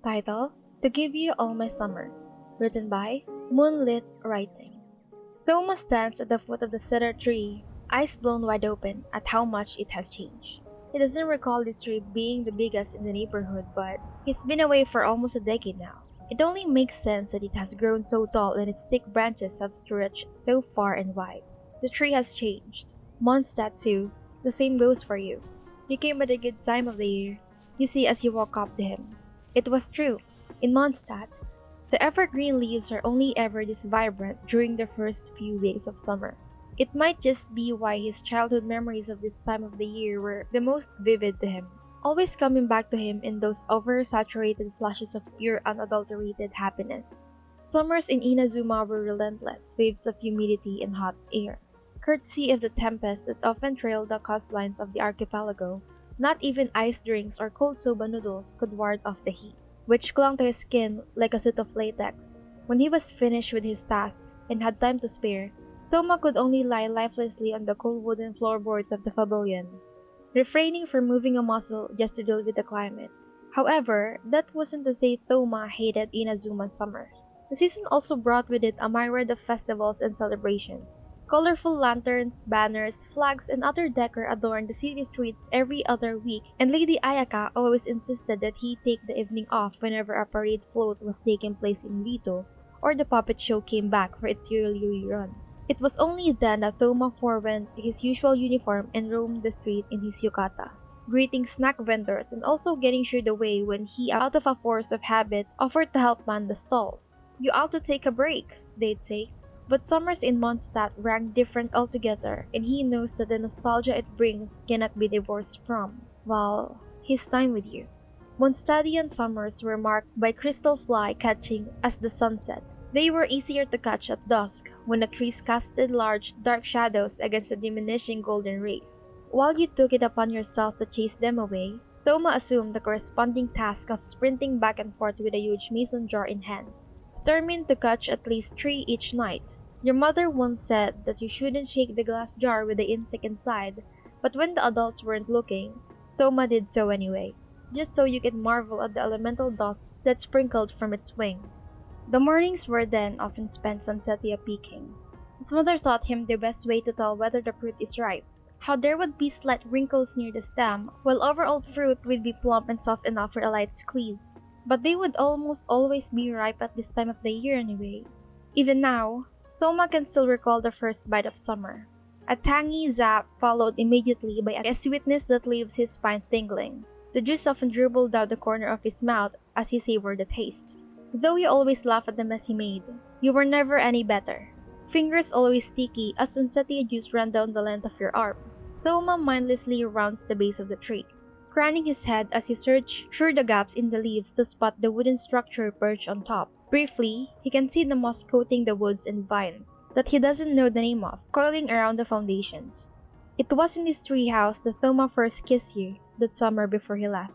Title: To Give You All My Summers, written by Moonlit Writing. Thoma stands at the foot of the cedar tree, eyes blown wide open at how much it has changed. He doesn't recall this tree being the biggest in the neighborhood, but he's been away for almost a decade now. It only makes sense that it has grown so tall and its thick branches have stretched so far and wide. The tree has changed. Mondstadt too. The same goes for you. You came at a good time of the year, you see as you walk up to him. It was true. In Mondstadt, the evergreen leaves are only ever this vibrant during the first few weeks of summer. It might just be why his childhood memories of this time of the year were the most vivid to him, always coming back to him in those oversaturated flashes of pure unadulterated happiness. Summers in Inazuma were relentless waves of humidity and hot air. Courtesy of the tempests that often trailed the coastlines of the archipelago, not even ice drinks or cold soba noodles could ward off the heat, which clung to his skin like a suit of latex. When he was finished with his task and had time to spare, Thoma could only lie lifelessly on the cold wooden floorboards of the pavilion, refraining from moving a muscle just to deal with the climate. However, that wasn't to say Thoma hated Inazuma's summer. The season also brought with it a myriad of festivals and celebrations. Colorful lanterns, banners, flags, and other decor adorned the city streets every other week, and Lady Ayaka always insisted that he take the evening off whenever a parade float was taking place in Rito, or the puppet show came back for its yearly rerun. It was only then that Thoma forewent his usual uniform and roamed the street in his yukata, greeting snack vendors and also getting cheered away when he, out of a force of habit, offered to help man the stalls. "You ought to take a break," they'd say. But summers in Mondstadt rang different altogether, and he knows that the nostalgia it brings cannot be divorced from, well, his time with you. Mondstadtian summers were marked by crystal fly catching as the sun set. They were easier to catch at dusk when the trees casted large, dark shadows against the diminishing golden rays. While you took it upon yourself to chase them away, Thoma assumed the corresponding task of sprinting back and forth with a huge mason jar in hand, determined to catch at least 3 each night. Your mother once said that you shouldn't shake the glass jar with the insect inside, but when the adults weren't looking, Thoma did so anyway, just so you could marvel at the elemental dust that sprinkled from its wing. The mornings were then often spent sunsetia peeking. His mother taught him the best way to tell whether the fruit is ripe, how there would be slight wrinkles near the stem, while overall fruit would be plump and soft enough for a light squeeze. But they would almost always be ripe at this time of the year anyway. Even now, Thoma can still recall the first bite of summer. A tangy zap followed immediately by a sweetness that leaves his spine tingling. The juice often dribbled down the corner of his mouth as he savored the taste. Though you always laugh at the mess he made, you were never any better. Fingers always sticky as sunsetia juice ran down the length of your arm. Thoma mindlessly rounds the base of the tree, craning his head as he searched through the gaps in the leaves to spot the wooden structure perched on top. Briefly, he can see the moss coating the woods and vines that he doesn't know the name of, coiling around the foundations. It was in this treehouse that Thoma first kissed you that summer before he left.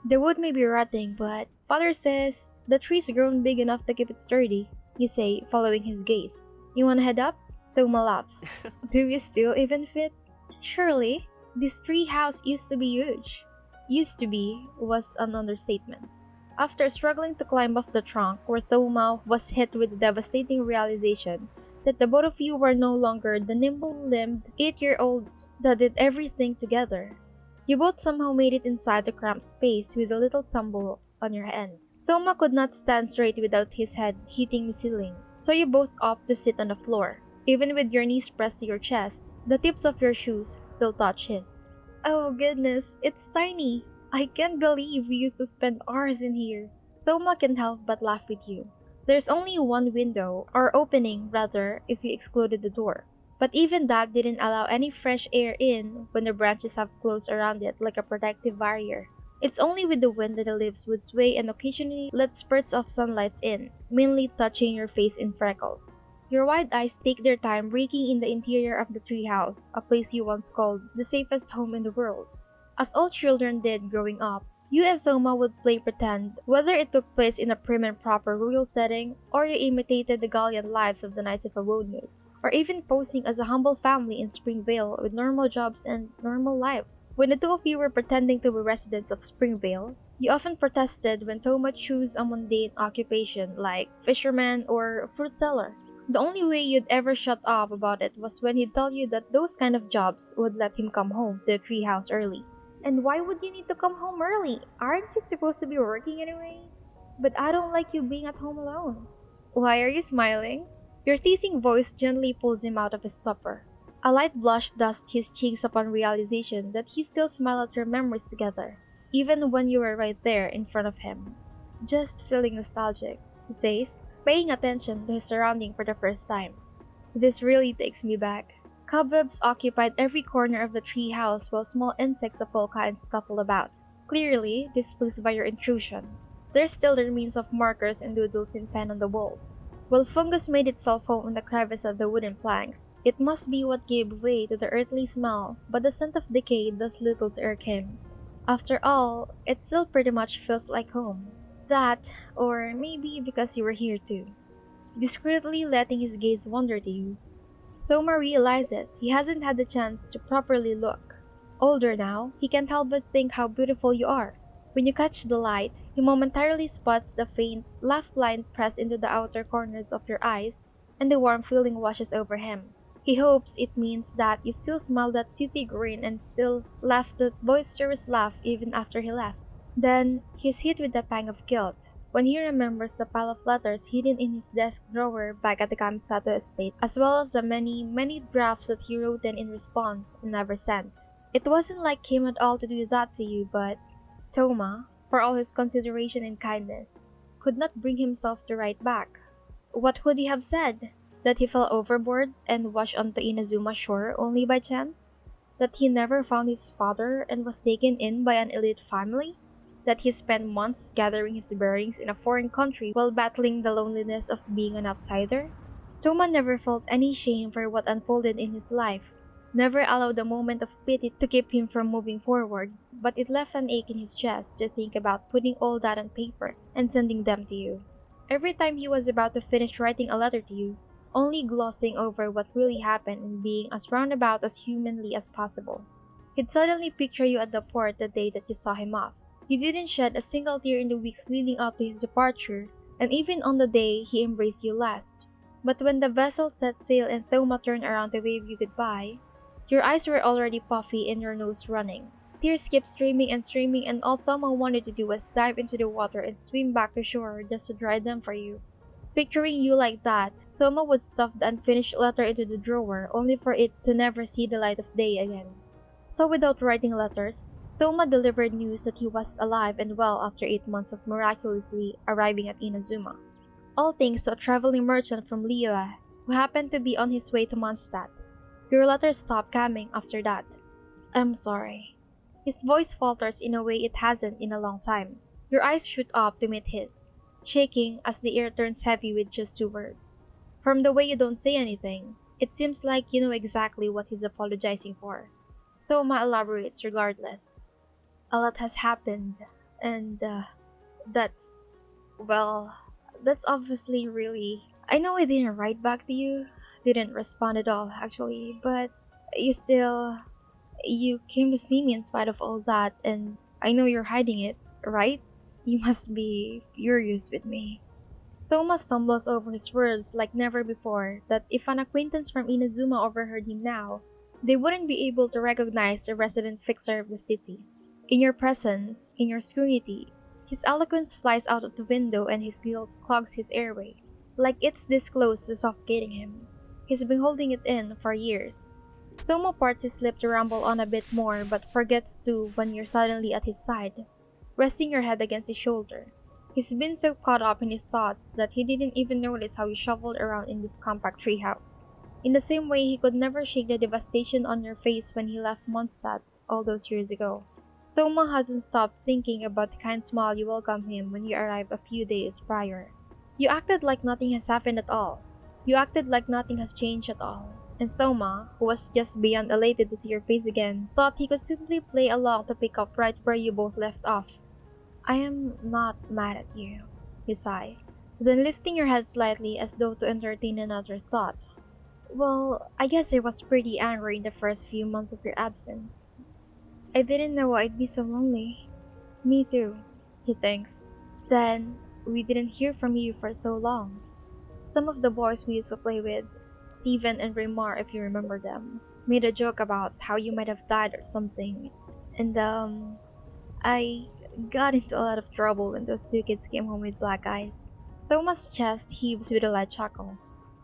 The wood may be rotting, but father says the tree's grown big enough to keep it sturdy, you say, following his gaze. "You wanna head up?" Thoma laughs. "Do we still even fit?" "Surely. This treehouse used to be huge." "Used to be" was an understatement. After struggling to climb off the trunk, where Thoma was hit with the devastating realization that the both of you were no longer the nimble-limbed 8-year-olds that did everything together, you both somehow made it inside the cramped space with a little tumble on your end. Thoma could not stand straight without his head hitting the ceiling, so you both opted to sit on the floor. Even with your knees pressed to your chest, the tips of your shoes still touch his. "Oh goodness, it's tiny. I can't believe we used to spend hours in here." Thoma can't help but laugh with you. There's only one window, or opening rather, if you excluded the door. But even that didn't allow any fresh air in when the branches have closed around it like a protective barrier. It's only with the wind that the leaves would sway and occasionally let spurts of sunlight in, mainly touching your face in freckles. Your wide eyes take their time raking in the interior of the treehouse, a place you once called the safest home in the world. As all children did growing up, you and Thoma would play pretend, whether it took place in a prim and proper royal setting, or you imitated the gallant lives of the Knights of Favonius, or even posing as a humble family in Springvale with normal jobs and normal lives. When the two of you were pretending to be residents of Springvale, You often protested when Thoma chose a mundane occupation like fisherman or fruit seller. The only way you'd ever shut up about it was when he'd tell you that those kind of jobs would let him come home to the treehouse early. And why would you need to come home early? Aren't you supposed to be working anyway? But I don't like you being at home alone. Why are you smiling? Your teasing voice gently pulls him out of his stupor. A light blush dusted his cheeks upon realization that he still smiled at your memories together, even when you were right there in front of him. Just feeling nostalgic, he says, paying attention to his surrounding for the first time. This really takes me back. Cobwebs occupied every corner of the tree house while small insects of all kinds scuffled about, clearly displeased by your intrusion. There's still the remains of markers and doodles in pen on the walls. While fungus made itself home in the crevice of the wooden planks, it must be what gave way to the earthly smell, but the scent of decay does little to irk him. After all, it still pretty much feels like home. That, or maybe because you were here too. Discreetly letting his gaze wander to you, Thoma realizes he hasn't had the chance to properly look. Older now, he can't help but think how beautiful you are. When you catch the light, he momentarily spots the faint laugh line pressed into the outer corners of your eyes, and the warm feeling washes over him. He hopes it means that you still smile that toothy grin and still laugh that boisterous laugh even after he left. Then, he's hit with a pang of guilt when he remembers the pile of letters hidden in his desk drawer back at the Kamisato estate, as well as the many, many drafts that he wrote in response and never sent. It wasn't like him at all to do that to you, but Thoma, for all his consideration and kindness, could not bring himself to write back. What would he have said? That he fell overboard and washed onto Inazuma shore only by chance? That he never found his father and was taken in by an elite family? That he spent months gathering his bearings in a foreign country while battling the loneliness of being an outsider? Thoma never felt any shame for what unfolded in his life, never allowed a moment of pity to keep him from moving forward, but it left an ache in his chest to think about putting all that on paper and sending them to you. Every time he was about to finish writing a letter to you, only glossing over what really happened and being as roundabout as humanly as possible, he'd suddenly picture you at the port the day that you saw him off. You didn't shed a single tear in the weeks leading up to his departure, and even on the day he embraced you last. But when the vessel set sail and Thoma turned around to wave you goodbye, your eyes were already puffy and your nose running. Tears kept streaming, and all Thoma wanted to do was dive into the water and swim back to shore just to dry them for you. Picturing you like that, Thoma would stuff the unfinished letter into the drawer only for it to never see the light of day again. So without writing letters, Thoma delivered news that he was alive and well after 8 months of miraculously arriving at Inazuma. All thanks to a traveling merchant from Liyue who happened to be on his way to Mondstadt. Your letter stopped coming after that. I'm sorry. His voice falters in a way it hasn't in a long time. Your eyes shoot up to meet his, shaking as the air turns heavy with just 2 words. From the way you don't say anything, it seems like you know exactly what he's apologizing for. Thoma elaborates regardless. A lot has happened, and that's, well, that's obviously really. I know I didn't write back to you, didn't respond at all actually, but you still. You came to see me in spite of all that, and I know you're hiding it, right? You must be furious with me. Thomas stumbles over his words like never before, that if an acquaintance from Inazuma overheard him now, they wouldn't be able to recognize the resident fixer of the city. In your presence, in your scrutiny, his eloquence flies out of the window and his guilt clogs his airway, like it's this close to suffocating him. He's been holding it in for years. Thoma parts his lip to ramble on a bit more but forgets to when you're suddenly at his side, resting your head against his shoulder. He's been so caught up in his thoughts that he didn't even notice how you shuffled around in this compact treehouse. In the same way he could never shake the devastation on your face when he left Mondstadt all those years ago. Thoma hasn't stopped thinking about the kind smile you welcomed him when he arrived a few days prior. You acted like nothing has happened at all. You acted like nothing has changed at all. And Thoma, who was just beyond elated to see your face again, thought he could simply play along to pick up right where you both left off. I am not mad at you, you sigh, then lifting your head slightly as though to entertain another thought. Well, I guess I was pretty angry in the first few months of your absence. I didn't know I'd be so lonely. Me too. he thinks. Then, we didn't hear from you for so long. Some of the boys we used to play with, Steven and Raymar if you remember them, made a joke about how you might have died or something. And I got into a lot of trouble when those two kids came home with black eyes. Thomas' chest heaves with a light chuckle.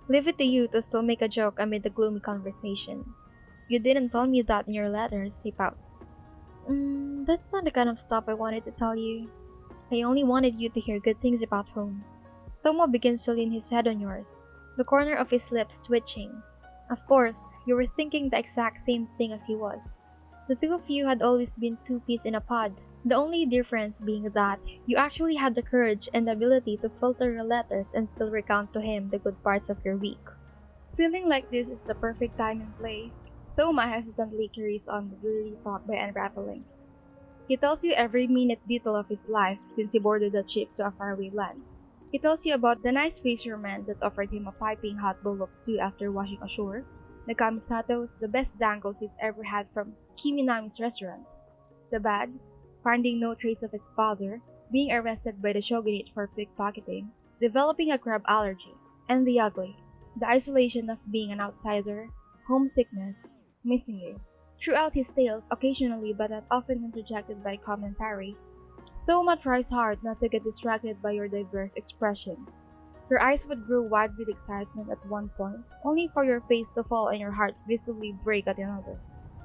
Leave it to you to still make a joke amid the gloomy conversation. You didn't tell me that in your letters, he pouts. That's not the kind of stuff I wanted to tell you. I only wanted you to hear good things about home. Thoma begins to lean his head on yours, the corner of his lips twitching. Of course, you were thinking the exact same thing as he was. The two of you had always been two peas in a pod, the only difference being that you actually had the courage and the ability to filter your letters and still recount to him the good parts of your week. Feeling like this is the perfect time and place, Thoma hesitantly carries on the dreary thought by unraveling. He tells you every minute detail of his life since he boarded the ship to a faraway land. He tells you about the nice fisherman that offered him a piping hot bowl of stew after washing ashore, the kamisatos, the best dangles he's ever had from Kiminami's restaurant, the bad, finding no trace of his father, being arrested by the shogunate for pickpocketing, developing a crab allergy, and the ugly, the isolation of being an outsider, homesickness, missing you. Throughout his tales, occasionally but not often interjected by commentary, Thoma tries hard not to get distracted by your diverse expressions. Your eyes would grow wide with excitement at one point, only for your face to fall and your heart visibly break at another.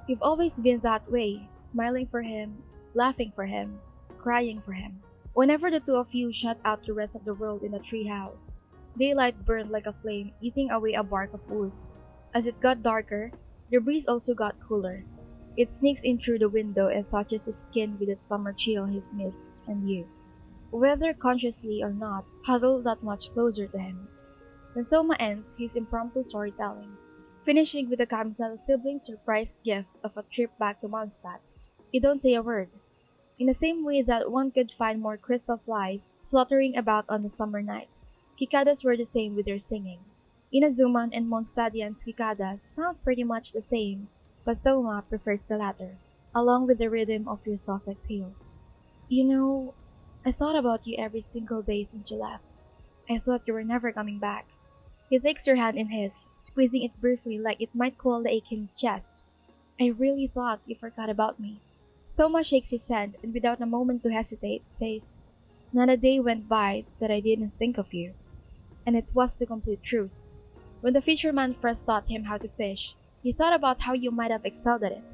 You've always been that way, smiling for him, laughing for him, crying for him. Whenever the two of you shut out the rest of the world in the treehouse, daylight burned like a flame eating away a bark of wood. As it got darker, the breeze also got cooler. It sneaks in through the window and touches his skin with its summer chill he's missed, and you, whether consciously or not, huddle that much closer to him. When Thoma ends his impromptu storytelling, finishing with the Kamsal siblings' surprise gift of a trip back to Mondstadt, you don't say a word. In the same way that one could find more crystal flies fluttering about on a summer night, cicadas were the same with their singing. Inazuman and Mondstadtian's cicadas sound pretty much the same, but Thoma prefers the latter, along with the rhythm of your soft exhale. You know, I thought about you every single day since you left. I thought you were never coming back. He takes your hand in his, squeezing it briefly like it might cool the ache in his chest. I really thought you forgot about me. Thoma shakes his head and without a moment to hesitate says, not a day went by that I didn't think of you. And it was the complete truth. When the fisherman first taught him how to fish, he thought about how you might have excelled at it.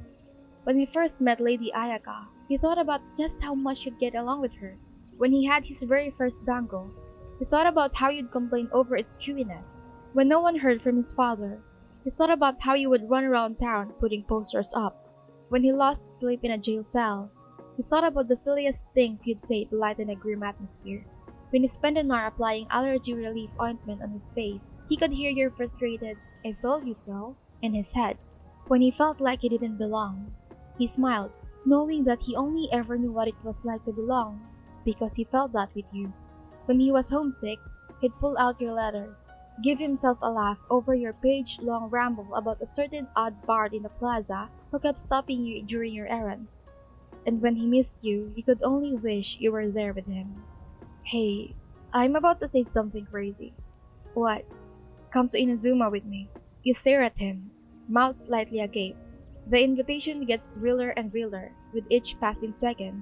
When he first met Lady Ayaka, he thought about just how much you'd get along with her. When he had his very first dango, he thought about how you'd complain over its chewiness. When no one heard from his father, he thought about how you would run around town putting posters up. When he lost sleep in a jail cell, he thought about the silliest things you'd say to lighten a grim atmosphere. When he spent an hour applying allergy relief ointment on his face, he could hear your frustrated, I told you so, in his head. When he felt like he didn't belong, he smiled, knowing that he only ever knew what it was like to belong, because he felt that with you. When he was homesick, he'd pull out your letters, give himself a laugh over your page-long ramble about a certain odd bard in the plaza who kept stopping you during your errands. And when he missed you, he could only wish you were there with him. Hey, I'm about to say something crazy. What? Come to Inazuma with me. You stare at him, mouth slightly agape. The invitation gets realer and realer with each passing second,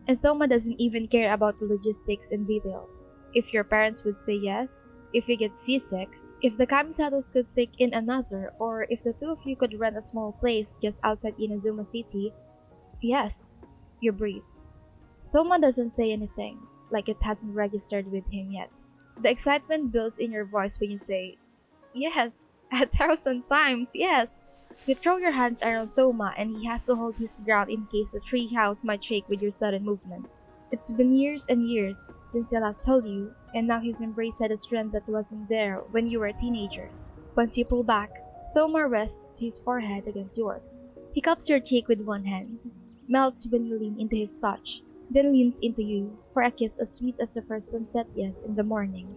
and Thoma doesn't even care about the logistics and details. If your parents would say yes, if you get seasick, if the Kamisatos could take in another, or if the two of you could rent a small place just outside Inazuma City, yes, you breathe. Thoma doesn't say anything, like it hasn't registered with him yet. The excitement builds in your voice when you say, yes, 1,000 times, yes. You throw your hands around Thoma and he has to hold his ground in case the treehouse might shake with your sudden movement. It's been years and years since he last held you, and now his embrace had a strength that wasn't there when you were teenagers. Once you pull back, Thoma rests his forehead against yours. He cups your cheek with one hand, melts when you lean into his touch, then leans into you for a kiss as sweet as the first sunset yes in the morning.